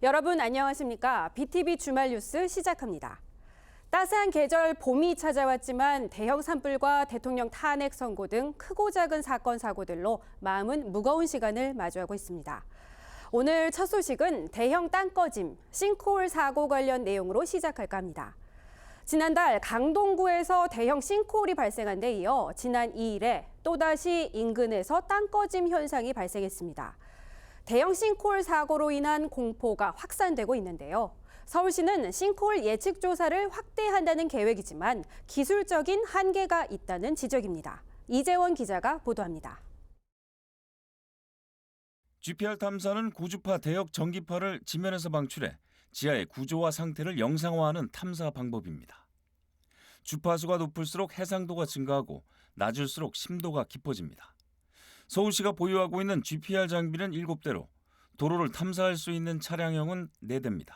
여러분 안녕하십니까? BTV 주말 뉴스 시작합니다. 따스한 계절 봄이 찾아왔지만 대형 산불과 대통령 탄핵 선고 등 크고 작은 사건 사고들로 마음은 무거운 시간을 마주하고 있습니다. 오늘 첫 소식은 대형 땅꺼짐, 싱크홀 사고 관련 내용으로 시작할까 합니다. 지난달 강동구에서 대형 싱크홀이 발생한 데 이어 지난 2일에 또다시 인근에서 땅꺼짐 현상이 발생했습니다. 대형 싱크홀 사고로 인한 공포가 확산되고 있는데요. 서울시는 싱크홀 예측 조사를 확대한다는 계획이지만 기술적인 한계가 있다는 지적입니다. 이재원 기자가 보도합니다. GPR 탐사는 고주파 대역 전기파를 지면에서 방출해 지하의 구조와 상태를 영상화하는 탐사 방법입니다. 주파수가 높을수록 해상도가 증가하고 낮을수록 심도가 깊어집니다. 서울시가 보유하고 있는 GPR 장비는 7대로 도로를 탐사할 수 있는 차량형은 4대입니다.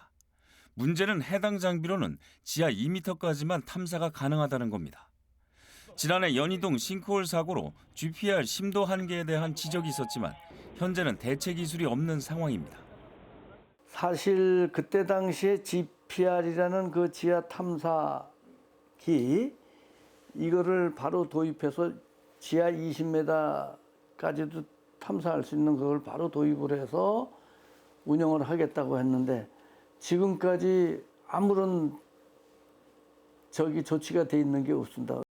문제는 해당 장비로는 지하 2m까지만 탐사가 가능하다는 겁니다. 지난해 연희동 싱크홀 사고로 GPR 심도 한계에 대한 지적이 있었지만 현재는 대체 기술이 없는 상황입니다. 사실 그때 당시에 GPR이라는 그 지하 탐사기 이거를 바로 도입해서 지하 20m까지도 탐사할 수 있는 그걸 바로 도입을 해서 운영을 하겠다고 했는데 지금까지 아무런 조치가 돼 있는 게 없습니다.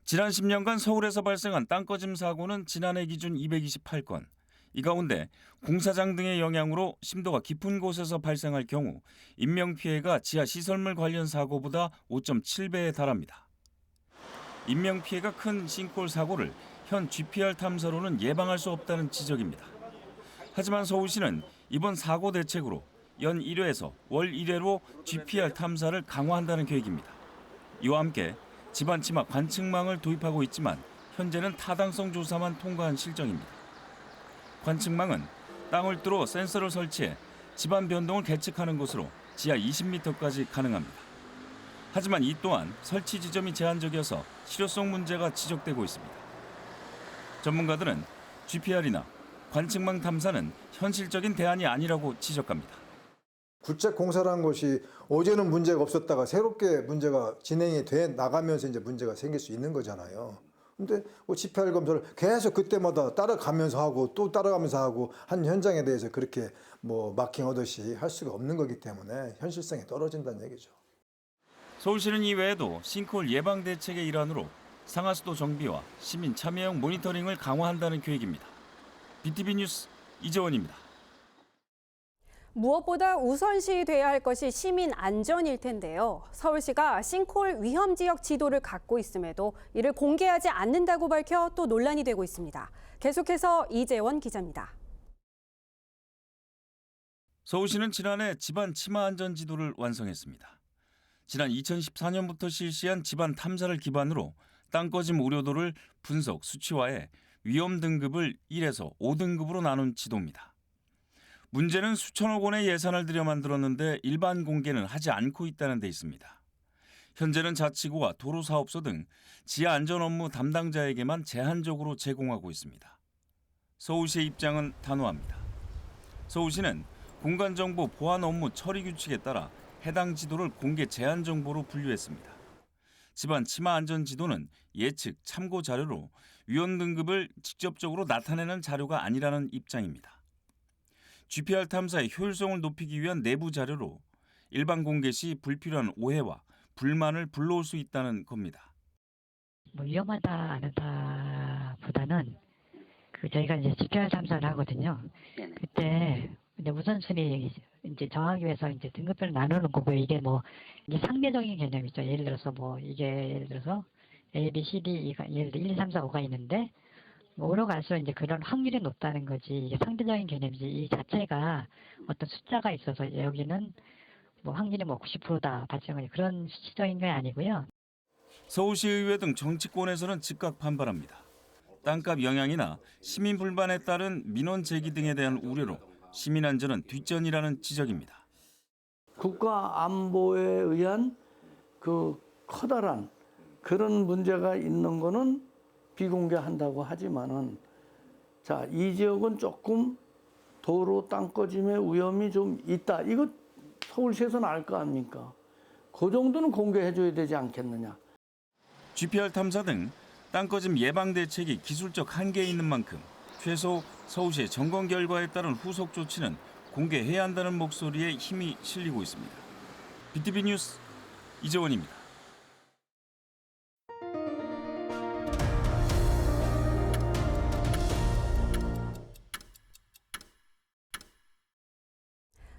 지난 10년간 서울에서 발생한 땅꺼짐 사고는 지난해 기준 228건. 이 가운데 공사장 등의 영향으로 심도가 깊은 곳에서 발생할 경우 인명피해가 지하 시설물 관련 사고보다 5.7배에 달합니다. 인명피해가 큰 싱크홀 사고를 현 GPR 탐사로는 예방할 수 없다는 지적입니다. 하지만 서울시는 이번 사고 대책으로 연 1회에서 월 1회로 GPR 탐사를 강화한다는 계획입니다. 이와 함께 집안 치마 관측망을 도입하고 있지만 현재는 타당성 조사만 통과한 실정입니다. 관측망은 땅을 뚫어 센서를 설치해 집안 변동을 계측하는 것으로 지하 20m까지 가능합니다. 하지만 이 또한 설치 지점이 제한적이어서 실효성 문제가 지적되고 있습니다. 전문가들은 GPR이나 관측망 탐사는 현실적인 대안이 아니라고 지적합니다. 국책 공사라는 것이 어제는 문제가 없었다가 새롭게 문제가 진행이 돼 나가면서 이제 문제가 생길 수 있는 거잖아요. 근데 GPR 검사를 계속 그때마다 따라가면서 하고 또 따라가면서 하고 한 현장에 대해서 그렇게 마킹하듯이 할 수가 없는 거기 때문에 현실성이 떨어진다는 얘기죠. 서울시는 이외에도 싱크홀 예방 대책의 일환으로 상하수도 정비와 시민 참여형 모니터링을 강화한다는 계획입니다. BTV 뉴스 이재원입니다. 무엇보다 우선시돼야 할 것이 시민 안전일 텐데요. 서울시가 싱크홀 위험 지역 지도를 갖고 있음에도 이를 공개하지 않는다고 밝혀 또 논란이 되고 있습니다. 계속해서 이재원 기자입니다. 서울시는 지난해 집안 치마 안전 지도를 완성했습니다. 지난 2014년부터 실시한 집안 탐사를 기반으로 땅꺼짐 우려도를 분석 수치화해 위험 등급을 1에서 5등급으로 나눈 지도입니다. 문제는 수천억 원의 예산을 들여 만들었는데 일반 공개는 하지 않고 있다는 데 있습니다. 현재는 자치구와 도로사업소 등 지하 안전 업무 담당자에게만 제한적으로 제공하고 있습니다. 서울시의 입장은 단호합니다. 서울시는 공간정보 보안 업무 처리 규칙에 따라 해당 지도를 공개 제한 정보로 분류했습니다. 집안 치마 안전 지도는 예측 참고 자료로 위험 등급을 직접적으로 나타내는 자료가 아니라는 입장입니다. GPR 탐사의 효율성을 높이기 위한 내부 자료로 일반 공개 시 불필요한 오해와 불만을 불러올 수 있다는 겁니다. 위험하다 안 하다보다는 저희가 이제 GPR 탐사를 하거든요. 그때 이제 우선순위 이제 정하기 위해서 이제 등급별로 나누는 거고요. 이게 이게 상대적인 개념이죠. 예를 들어서 예를 들어서 A, B, C, D, 예를 들어 1, 2, 3, 4, 5가 있는데 5로 갈수록 이제 그런 확률이 높다는 거지. 이게 상대적인 개념이지. 이 자체가 어떤 숫자가 있어서 여기는 확률이 90%다 발생하는 그런 수치적인 게 아니고요. 서울시의회 등 정치권에서는 즉각 반발합니다. 땅값 영향이나 시민 불만에 따른 민원 제기 등에 대한 우려로 시민 안전은 뒷전이라는 지적입니다. 국가 안보에 의한 그 커다란 그런 문제가 있는 거는 비공개한다고 하지만은 이 지역은 조금 도로 땅 꺼짐의 위험이 좀 있다. 이거 서울시에서는 알 거 아닙니까? 그 정도는 공개해 줘야 되지 않겠느냐. GPR 탐사 등 땅꺼짐 예방 대책이 기술적 한계에 있는 만큼 최소 서울시의 점검 결과에 따른 후속 조치는 공개해야 한다는 목소리에 힘이 실리고 있습니다. BTV 뉴스 이재원입니다.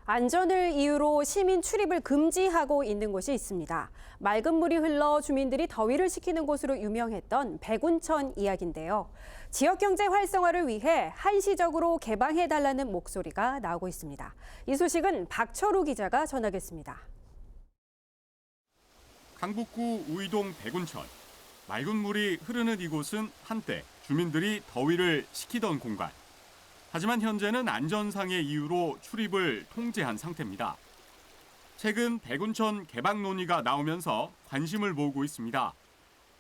안전을 이유로 시민 출입을 금지하고 있는 곳이 있습니다. 맑은 물이 흘러 주민들이 더위를 식히는 곳으로 유명했던 백운천 이야기인데요. 지역 경제 활성화를 위해 한시적으로 개방해달라는 목소리가 나오고 있습니다. 이 소식은 박철우 기자가 전하겠습니다. 강북구 우이동 백운천. 맑은 물이 흐르는 이곳은 한때 주민들이 더위를 식히던 공간. 하지만 현재는 안전상의 이유로 출입을 통제한 상태입니다. 최근 백운천 개방 논의가 나오면서 관심을 모으고 있습니다.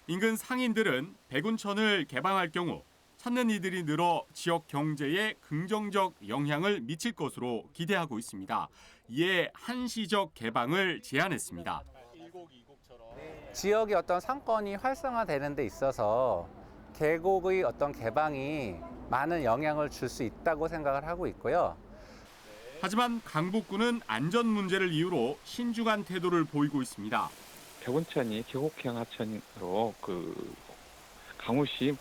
인근 상인들은 백운천을 개방할 경우 찾는 이들이 늘어 지역 경제에 긍정적 영향을 미칠 것으로 기대하고 있습니다. 이에 한시적 개방을 제안했습니다. 지역의 어떤 상권이 활성화되는 데 있어서 계곡의 어떤 개방이 많은 영향을 줄 수 있다고 생각을 하고 있고요. 하지만 강북구는 안전 문제를 이유로 신중한 태도를 보이고 있습니다. 백운천이 계곡형 하천으로 강우시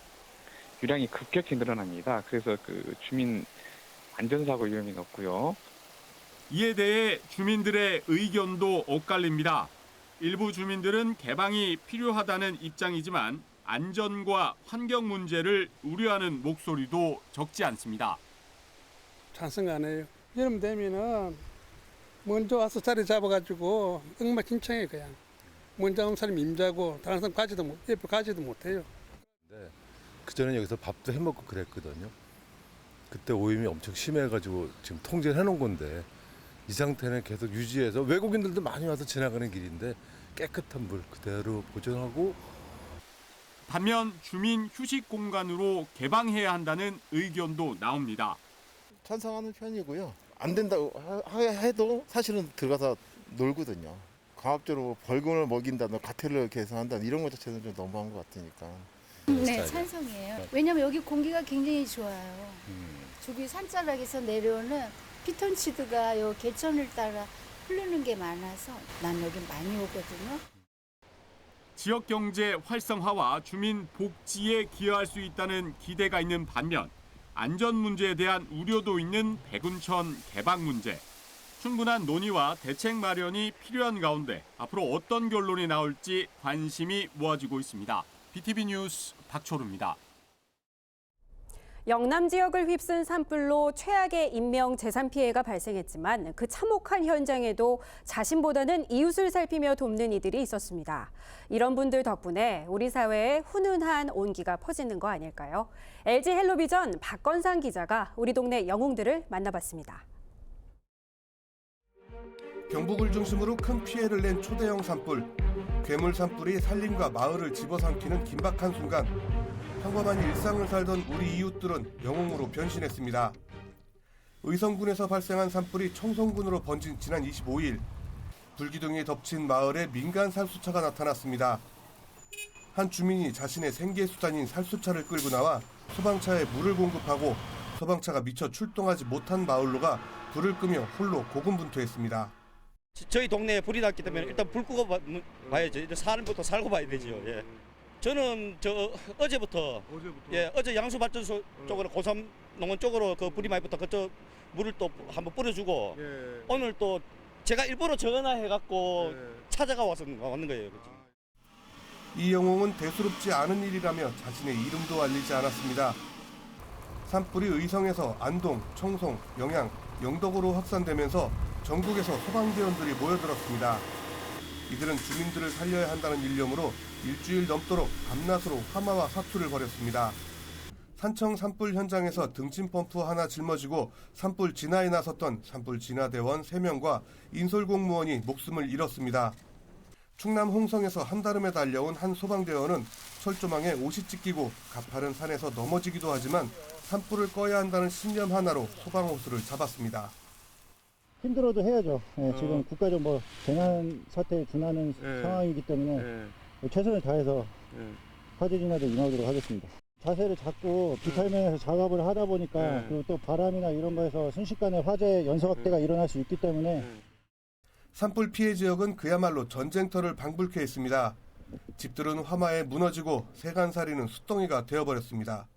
유량이 급격히 늘어납니다. 그래서 주민 안전사고 위험이 높고요. 이에 대해 주민들의 의견도 엇갈립니다. 일부 주민들은 개방이 필요하다는 입장이지만 안전과 환경 문제를 우려하는 목소리도 적지 않습니다. 찬성 안 해요. 여름 되면은 먼저 와서 자리 잡아가지고 엉망진창해 그냥. 먼저 온 사람이 임자고 다른 사람 옆에 가지도 못해요. 네, 그전에 여기서 밥도 해먹고 그랬거든요. 그때 오염이 엄청 심해가지고 지금 통제를 해놓은 건데 이 상태는 계속 유지해서 외국인들도 많이 와서 지나가는 길인데 깨끗한 물 그대로 보존하고 반면 주민 휴식 공간으로 개방해야 한다는 의견도 나옵니다. 찬성하는 편이고요. 안 된다고 해도 사실은 들어가서 놀거든요. 강압적으로 벌금을 먹인다는 과태료를 계산한다는 이런 것 자체는 좀 너무한 것 같으니까. 네, 찬성이에요. 왜냐면 여기 공기가 굉장히 좋아요. 저기 산자락에서 내려오는 피톤치드가 요 개천을 따라 흐르는 게 많아서 난 여기 많이 오거든요. 지역 경제 활성화와 주민 복지에 기여할 수 있다는 기대가 있는 반면 안전 문제에 대한 우려도 있는 백운천 개방 문제. 충분한 논의와 대책 마련이 필요한 가운데 앞으로 어떤 결론이 나올지 관심이 모아지고 있습니다. BTV 뉴스 박초루입니다. 영남 지역을 휩쓴 산불로 최악의 인명 재산 피해가 발생했지만 그 참혹한 현장에도 자신보다는 이웃을 살피며 돕는 이들이 있었습니다. 이런 분들 덕분에 우리 사회에 훈훈한 온기가 퍼지는 거 아닐까요? LG 헬로비전 박건상 기자가 우리 동네 영웅들을 만나봤습니다. 경북을 중심으로 큰 피해를 낸 초대형 산불. 괴물 산불이 산림과 마을을 집어삼키는 긴박한 순간. 평범한 일상을 살던 우리 이웃들은 영웅으로 변신했습니다. 의성군에서 발생한 산불이 청송군으로 번진 지난 25일. 불기둥이 덮친 마을에 민간 살수차가 나타났습니다. 한 주민이 자신의 생계수단인 살수차를 끌고 나와 소방차에 물을 공급하고 소방차가 미처 출동하지 못한 마을로가 불을 끄며 홀로 고군분투했습니다. 저희 동네에 불이 났기 때문에 일단 불 끄고 봐야죠. 일단 사람부터 살고 봐야 되죠. 예. 저는 어제부터 어제 양수발전소 쪽으로 고삼 농원 쪽으로 그 불이 많이 붙어 그쪽 물을 또 한번 뿌려주고 오늘 또 제가 일부러 전화해갖고 찾아가 왔는 거예요. 이 영웅은 대수롭지 않은 일이라며 자신의 이름도 알리지 않았습니다. 산불이 의성에서 안동, 청송, 영양, 영덕으로 확산되면서 전국에서 소방대원들이 모여들었습니다. 이들은 주민들을 살려야 한다는 일념으로 일주일 넘도록 밤낮으로 화마와 사투를 벌였습니다. 산청 산불 현장에서 등짐 펌프 하나 짊어지고 산불 진화에 나섰던 산불 진화대원 3명과 인솔 공무원이 목숨을 잃었습니다. 충남 홍성에서 한다름에 달려온 한 소방대원은 철조망에 옷이 찢기고 가파른 산에서 넘어지기도 하지만 산불을 꺼야 한다는 신념 하나로 소방호수를 잡았습니다. 힘들어도 해야죠. 지금 국가적 재난 사태에 준하는 상황이기 때문에 최선을 다해서 화재 진화에 임하도록 하겠습니다. 자세를 잡고 비탈면에서 작업을 하다 보니까 그리고 또 바람이나 이런 거에서 순식간에 화재 연소 확대가 일어날 수 있기 때문에 산불 피해 지역은 그야말로 전쟁터를 방불케 했습니다. 집들은 화마에 무너지고 세간살이는 숫덩이가 되어버렸습니다.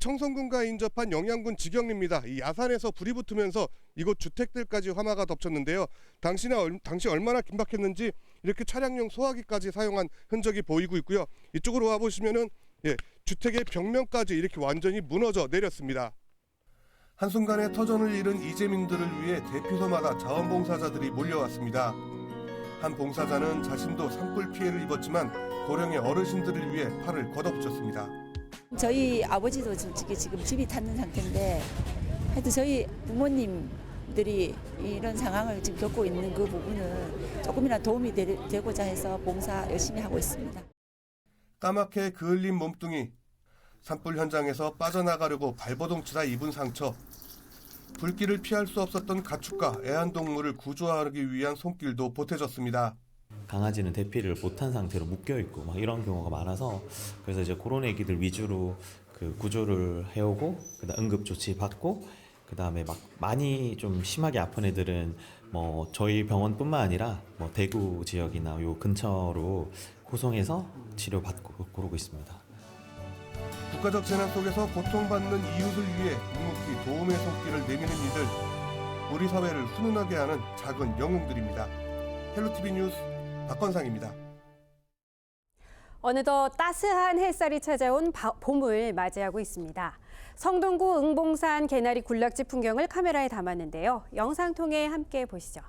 청송군과 인접한 영양군 직영리입니다. 이 야산에서 불이 붙으면서 이곳 주택들까지 화마가 덮쳤는데요. 당시 얼마나 긴박했는지 이렇게 차량용 소화기까지 사용한 흔적이 보이고 있고요. 이쪽으로 와보시면은 주택의 벽면까지 이렇게 완전히 무너져 내렸습니다. 한순간에 터전을 잃은 이재민들을 위해 대피소마다 자원봉사자들이 몰려왔습니다. 한 봉사자는 자신도 산불 피해를 입었지만 고령의 어르신들을 위해 팔을 걷어붙였습니다. 저희 아버지도 솔직히 지금 집이 탔는 상태인데 하여튼 저희 부모님들이 이런 상황을 지금 겪고 있는 그 부분은 조금이나 도움이 되고자 해서 봉사 열심히 하고 있습니다. 까맣게 그을린 몸뚱이, 산불 현장에서 빠져나가려고 발버둥치다 입은 상처, 불길을 피할 수 없었던 가축과 애완동물을 구조하기 위한 손길도 보태졌습니다. 강아지는 대피를 못한 상태로 묶여있고 막 이런 경우가 많아서 그래서 이제 그런 애기들 위주로 그 구조를 해오고 그다음 응급조치 받고 그다음에 막 많이 좀 심하게 아픈 애들은 저희 병원뿐만 아니라 대구 지역이나 요 근처로 호송해서 치료받고 그러고 있습니다. 국가적 재난 속에서 고통받는 이웃을 위해 묵묵히 도움의 손길을 내미는 이들, 우리 사회를 훈훈하게 하는 작은 영웅들입니다. 헬로티비 뉴스 박건상입니다. 어느덧 따스한 햇살이 찾아온 봄을 맞이하고 있습니다. 성동구 응봉산 개나리 군락지 풍경을 카메라에 담았는데요. 영상 통해 함께 보시죠.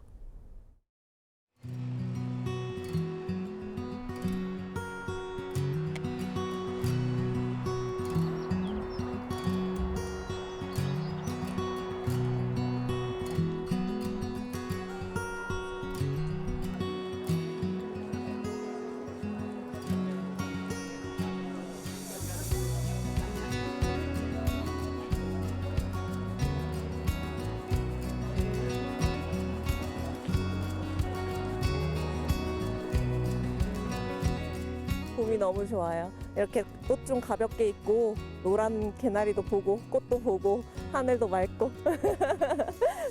봄이 너무 좋아요. 이렇게 꽃 좀 가볍게 입고 노란 개나리도 보고 꽃도 보고 하늘도 맑고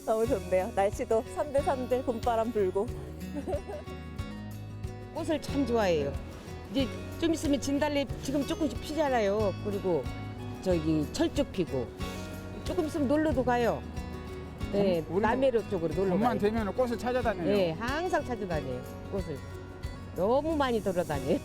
너무 좋네요. 날씨도 산들산들 봄바람 불고. 꽃을 참 좋아해요. 이제 좀 있으면 진달래 지금 조금씩 피잖아요. 그리고 철쭉 피고 조금 있으면 놀러도 가요. 네, 남해로 쪽으로 놀러 가요. 봄만 되면 꽃을 찾아다녀요. 네, 항상 찾아다녀요. 꽃을. 너무 많이 돌아다녀요.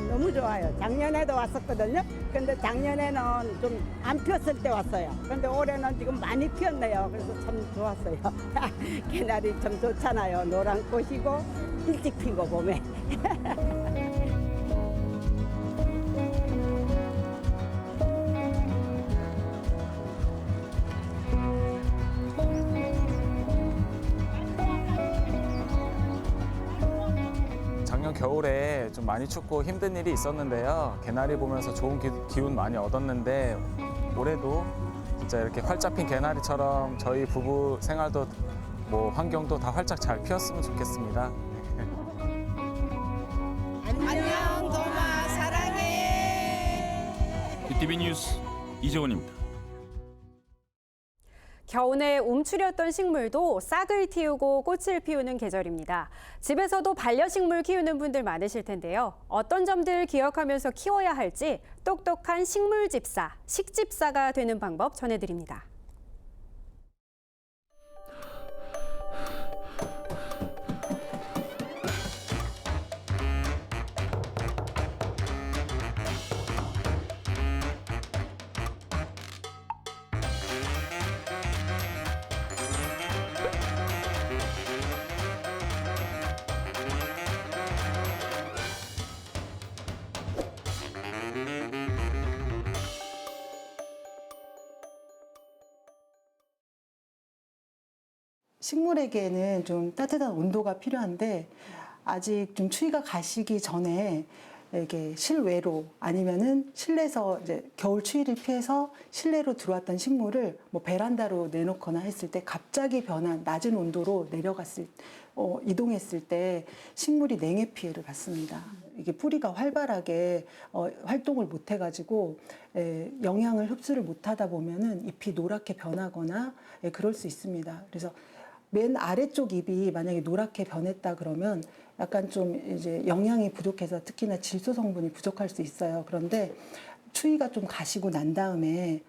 너무 좋아요. 작년에도 왔었거든요. 근데 작년에는 좀 안 피었을 때 왔어요. 근데 올해는 지금 많이 피었네요. 그래서 참 좋았어요. 개나리 참 좋잖아요. 노란 꽃이고 일찍 피고 봄에. 작년 겨울에 좀 많이 춥고 힘든 일이 있었는데요. 개나리 보면서 좋은 기운 많이 얻었는데 올해도 진짜 이렇게 활짝 핀 개나리처럼 저희 부부 생활도 환경도 다 활짝 잘 피었으면 좋겠습니다. 안녕 도마 사랑해. BTV 뉴스 이재원입니다. 겨우내 움츠렸던 식물도 싹을 틔우고 꽃을 피우는 계절입니다. 집에서도 반려식물 키우는 분들 많으실 텐데요. 어떤 점들 기억하면서 키워야 할지 똑똑한 식물집사, 식집사가 되는 방법 전해드립니다. 식물에게는 좀 따뜻한 온도가 필요한데 아직 좀 추위가 가시기 전에 이렇게 실외로 아니면은 실내에서 이제 겨울 추위를 피해서 실내로 들어왔던 식물을 뭐 베란다로 내놓거나 했을 때 갑자기 변한 낮은 온도로 이동했을 때 식물이 냉해 피해를 받습니다. 이게 뿌리가 활발하게 활동을 못 해가지고 영양을 흡수를 못하다 보면은 잎이 노랗게 변하거나 그럴 수 있습니다. 그래서 맨 아래쪽 잎이 만약에 노랗게 변했다 그러면 약간 좀 이제 영양이 부족해서 특히나 질소 성분이 부족할 수 있어요. 그런데 추위가 좀 가시고 난 다음에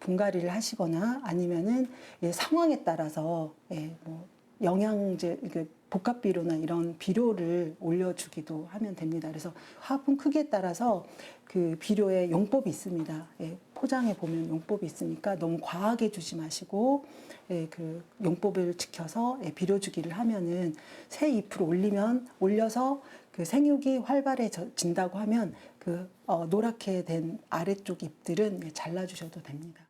분갈이를 하시거나 아니면은 상황에 따라서 뭐 영양제, 복합 비료나 이런 비료를 올려주기도 하면 됩니다. 그래서 화분 크기에 따라서 그 비료의 용법이 있습니다. 포장에 보면 용법이 있으니까 너무 과하게 주지 마시고 그 용법을 지켜서 비료 주기를 하면은 새 잎을 올려서 그 생육이 활발해진다고 하면 그 노랗게 된 아래쪽 잎들은 잘라주셔도 됩니다.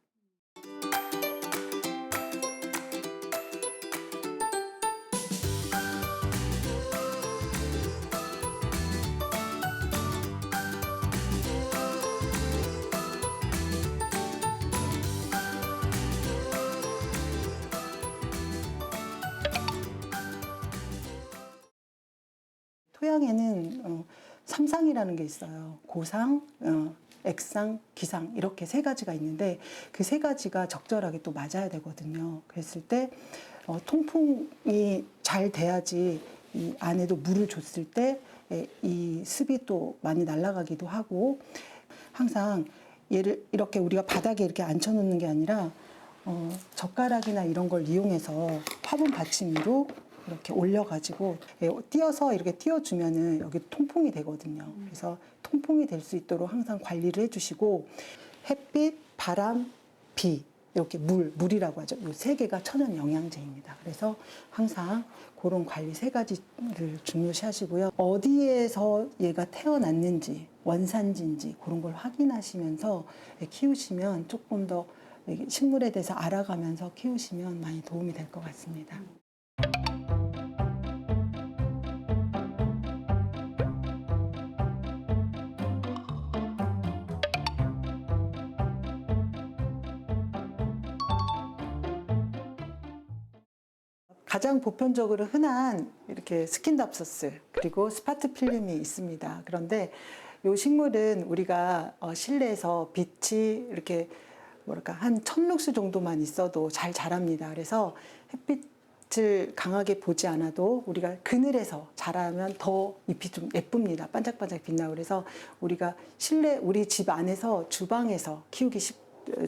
토양에는 삼상이라는 게 있어요. 고상, 액상, 기상 이렇게 세 가지가 있는데 그 세 가지가 적절하게 또 맞아야 되거든요. 그랬을 때 통풍이 잘 돼야지 이 안에도 물을 줬을 때 이 습이 또 많이 날아가기도 하고 항상 얘를 이렇게 우리가 바닥에 이렇게 앉혀놓는 게 아니라 젓가락이나 이런 걸 이용해서 화분 받침 위로 이렇게 올려가지고 띄어서 이렇게 띄워주면은 여기 통풍이 되거든요. 그래서 통풍이 될 수 있도록 항상 관리를 해주시고 햇빛, 바람, 비 이렇게 물이라고 하죠. 이 세 개가 천연 영양제입니다. 그래서 항상 그런 관리 세 가지를 중요시하시고요. 어디에서 얘가 태어났는지 원산지인지 그런 걸 확인하시면서 키우시면 조금 더 식물에 대해서 알아가면서 키우시면 많이 도움이 될 것 같습니다. 가장 보편적으로 흔한 이렇게 스킨답서스 그리고 스파트 필름이 있습니다. 그런데 이 식물은 우리가 실내에서 빛이 이렇게 한 1000룩스 정도만 있어도 잘 자랍니다. 그래서 햇빛을 강하게 보지 않아도 우리가 그늘에서 자라면 더 잎이 좀 예쁩니다. 반짝반짝 빛나고 그래서 우리가 실내 우리 집 안에서 주방에서 키우기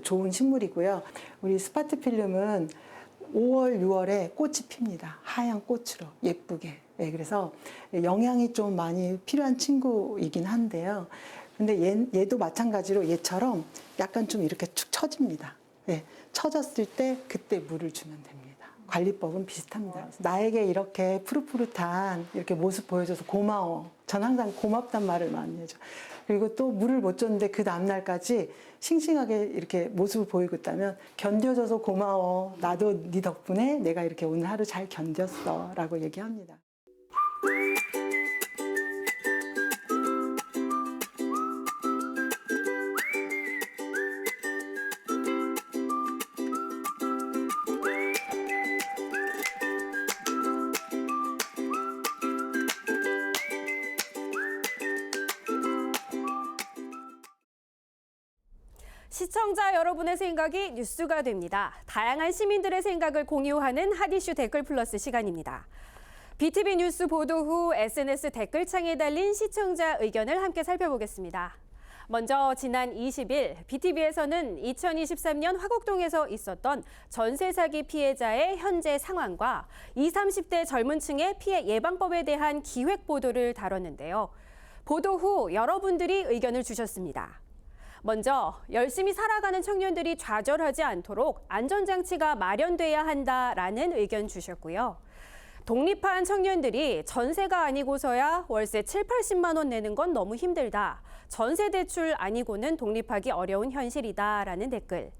좋은 식물이고요. 우리 스파트 필름은 5월, 6월에 꽃이 핍니다. 하얀 꽃으로 예쁘게. 그래서 영양이 좀 많이 필요한 친구이긴 한데요. 근데 얘도 마찬가지로 얘처럼 약간 좀 이렇게 축 처집니다. 처졌을 때 그때 물을 주면 됩니다. 관리법은 비슷합니다. 나에게 이렇게 푸릇푸릇한 이렇게 모습 보여줘서 고마워. 전 항상 고맙단 말을 많이 해줘. 그리고 또 물을 못 줬는데 그 다음날까지 싱싱하게 이렇게 모습을 보이고 있다면 견뎌줘서 고마워. 나도 네 덕분에 내가 이렇게 오늘 하루 잘 견뎠어. 라고 얘기합니다. 시청자 여러분의 생각이 뉴스가 됩니다. 다양한 시민들의 생각을 공유하는 핫이슈 댓글 플러스 시간입니다. BTV 뉴스 보도 후 SNS 댓글창에 달린 시청자 의견을 함께 살펴보겠습니다. 먼저 지난 20일 BTV에서는 2023년 화곡동에서 있었던 전세 사기 피해자의 현재 상황과 20, 30대 젊은 층의 피해 예방법에 대한 기획 보도를 다뤘는데요. 보도 후 여러분들이 의견을 주셨습니다. 먼저 열심히 살아가는 청년들이 좌절하지 않도록 안전장치가 마련돼야 한다라는 의견 주셨고요. 독립한 청년들이 전세가 아니고서야 월세 7, 80만 원 내는 건 너무 힘들다. 전세 대출 아니고는 독립하기 어려운 현실이다라는 댓글.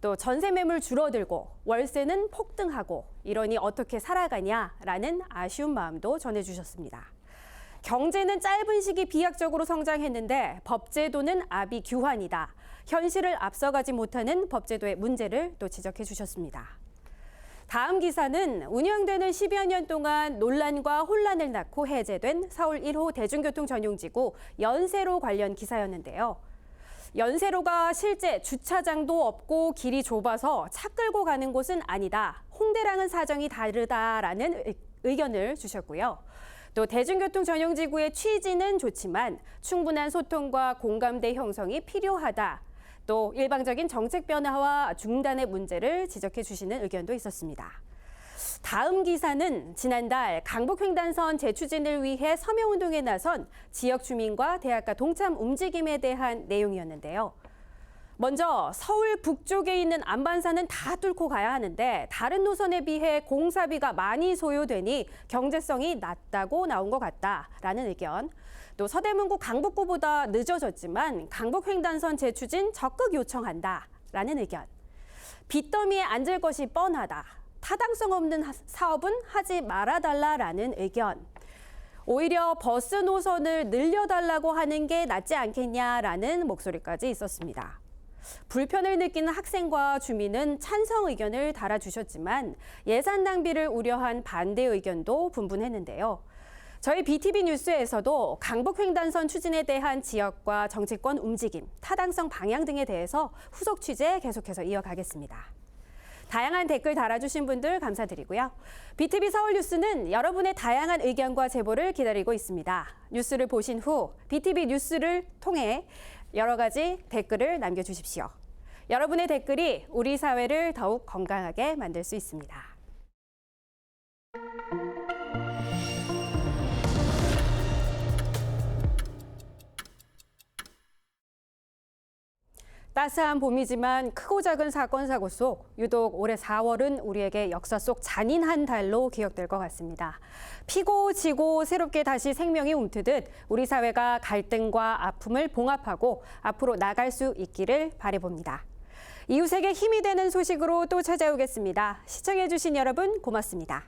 또 전세 매물 줄어들고 월세는 폭등하고 이러니 어떻게 살아가냐라는 아쉬운 마음도 전해주셨습니다. 경제는 짧은 시기 비약적으로 성장했는데 법제도는 아비규환이다. 현실을 앞서가지 못하는 법제도의 문제를 또 지적해 주셨습니다. 다음 기사는 운영되는 10여 년 동안 논란과 혼란을 낳고 해제된 서울 1호 대중교통 전용지구 연세로 관련 기사였는데요. 연세로가 실제 주차장도 없고 길이 좁아서 차 끌고 가는 곳은 아니다. 홍대랑은 사정이 다르다라는 의견을 주셨고요. 또 대중교통 전용지구의 취지는 좋지만 충분한 소통과 공감대 형성이 필요하다. 또 일방적인 정책 변화와 중단의 문제를 지적해 주시는 의견도 있었습니다. 다음 기사는 지난달 강북횡단선 재추진을 위해 서명운동에 나선 지역 주민과 대학가 동참 움직임에 대한 내용이었는데요. 먼저 서울 북쪽에 있는 안반사는 다 뚫고 가야 하는데 다른 노선에 비해 공사비가 많이 소요되니 경제성이 낮다고 나온 것 같다라는 의견. 또 서대문구 강북구보다 늦어졌지만 강북횡단선 재추진 적극 요청한다라는 의견. 빚더미에 앉을 것이 뻔하다. 타당성 없는 사업은 하지 말아달라라는 의견. 오히려 버스 노선을 늘려달라고 하는 게 낫지 않겠냐라는 목소리까지 있었습니다. 불편을 느끼는 학생과 주민은 찬성 의견을 달아주셨지만 예산 낭비를 우려한 반대 의견도 분분했는데요. 저희 BTV 뉴스에서도 강북횡단선 추진에 대한 지역과 정치권 움직임, 타당성 방향 등에 대해서 후속 취재 계속해서 이어가겠습니다. 다양한 댓글 달아주신 분들 감사드리고요. BTV 서울 뉴스는 여러분의 다양한 의견과 제보를 기다리고 있습니다. 뉴스를 보신 후 BTV 뉴스를 통해 여러 가지 댓글을 남겨주십시오. 여러분의 댓글이 우리 사회를 더욱 건강하게 만들 수 있습니다. 따스한 봄이지만 크고 작은 사건 사고 속 유독 올해 4월은 우리에게 역사 속 잔인한 달로 기억될 것 같습니다. 피고 지고 새롭게 다시 생명이 움트듯 우리 사회가 갈등과 아픔을 봉합하고 앞으로 나갈 수 있기를 바라봅니다. 이웃에게 힘이 되는 소식으로 또 찾아오겠습니다. 시청해주신 여러분 고맙습니다.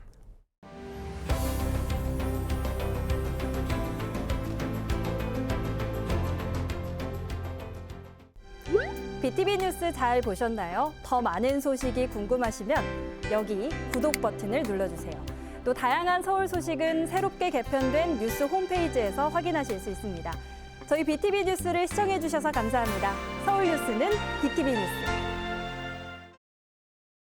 BTV 뉴스 잘 보셨나요? 더 많은 소식이 궁금하시면 여기 구독 버튼을 눌러주세요. 또 다양한 서울 소식은 새롭게 개편된 뉴스 홈페이지에서 확인하실 수 있습니다. 저희 BTV 뉴스를 시청해주셔서 감사합니다. 서울 뉴스는 BTV 뉴스.